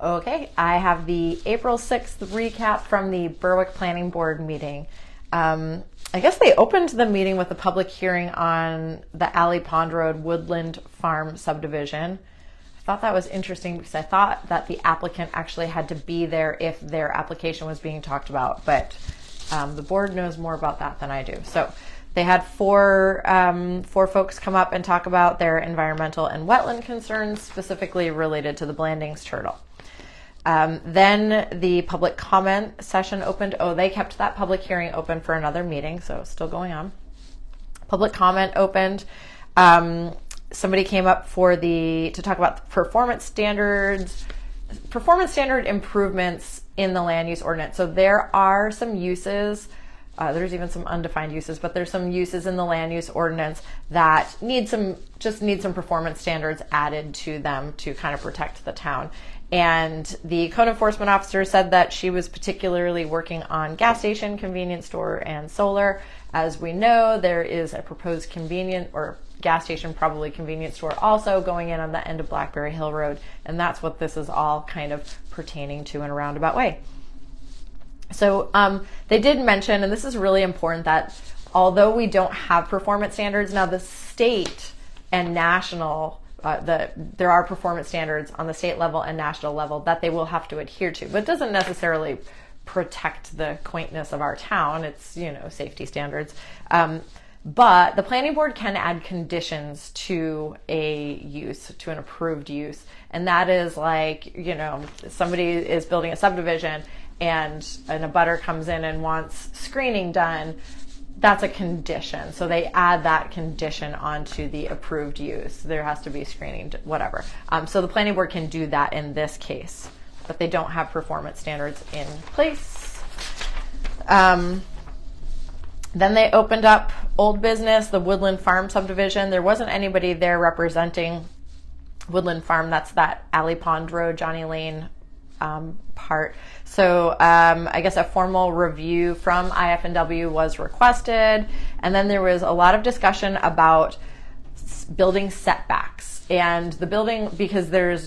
Okay, I have the April 6th recap from the Berwick Planning Board meeting. I guess they opened the meeting with a public hearing on the Alley Pond Road Woodland Farm subdivision. I thought that was interesting because I thought that the applicant actually had to be there if their application was being talked about, but the board knows more about that than I do. So they had four folks come up and talk about their environmental and wetland concerns, specifically related to the Blandings turtle. Then the public comment session opened. Oh, they kept that public hearing open for another meeting, so it's still going on. Public comment opened. Somebody came up to talk about performance standard improvements in the land use ordinance. So there are some uses, there's even some undefined uses, but there's some uses in the land use ordinance that need some performance standards added to them to kind of protect the town. And the code enforcement officer said that she was particularly working on gas station, convenience store, and solar. As we know, there is a proposed gas station, probably convenience store, also going in on the end of Blackberry Hill Road. And that's what this is all kind of pertaining to in a roundabout way. So they did mention, and this is really important, that although we don't have performance standards, now the state and national there are performance standards on the state level and national level that they will have to adhere to, but it doesn't necessarily protect the quaintness of our town. It's, safety standards. But the planning board can add conditions to an approved use. And that is like, somebody is building a subdivision and an abutter comes in and wants screening done. That's a condition. So they add that condition onto the approved use. There has to be screening, whatever. So the planning board can do that in this case, but they don't have performance standards in place. Then they opened up old business, the Woodland Farm subdivision. There wasn't anybody there representing Woodland Farm. That's that Alley Pond Road, Johnny Lane part. So I guess a formal review from IF&W was requested, and then there was a lot of discussion about building setbacks and the building, because there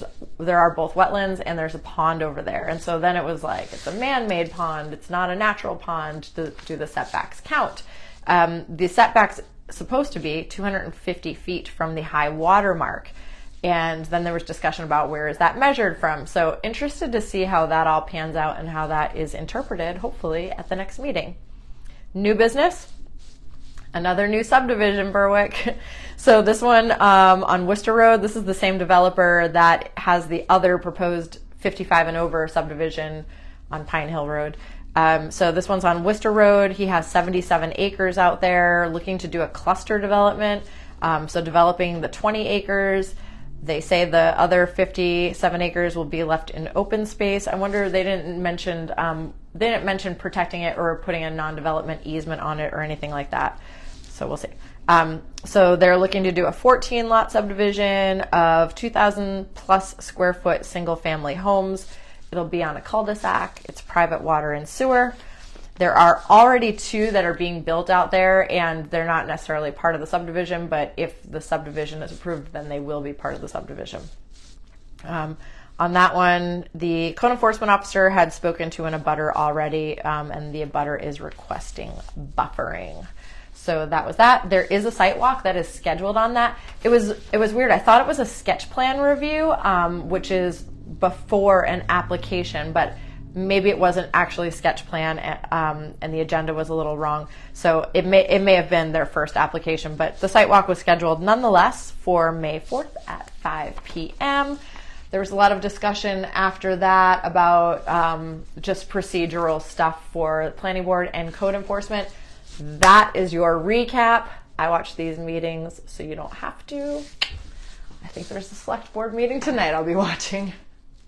are both wetlands and there's a pond over there, and so then it was like, it's a man-made pond, it's not a natural pond. Do the setbacks count? The setbacks supposed to be 250 feet from the high water mark. And then there was discussion about where is that measured from. So interested to see how that all pans out and how that is interpreted, hopefully, at the next meeting. New business, another new subdivision, Berwick. So this one on Worcester Road, this is the same developer that has the other proposed 55 and over subdivision on Pine Hill Road. So this one's on Worcester Road. He has 77 acres out there, looking to do a cluster development. So developing the 20 acres. They say the other 57 acres will be left in open space. I wonder, they didn't mention protecting it or putting a non-development easement on it or anything like that. So we'll see. So they're looking to do a 14-lot subdivision of 2,000 plus square foot single family homes. It'll be on a cul-de-sac. It's private water and sewer. There are already two that are being built out there, and they're not necessarily part of the subdivision, but if the subdivision is approved, then they will be part of the subdivision. On that one, the code enforcement officer had spoken to an abutter already, and the abutter is requesting buffering. So that was that. There is a site walk that is scheduled on that. It was weird. I thought it was a sketch plan review, which is before an application, but maybe it wasn't actually a sketch plan, and the agenda was a little wrong. So it may have been their first application, but the site walk was scheduled nonetheless for May 4th at 5 p.m. There was a lot of discussion after that about just procedural stuff for the planning board and code enforcement. That is your recap. I watch these meetings, so you don't have to. I think there's a select board meeting tonight I'll be watching.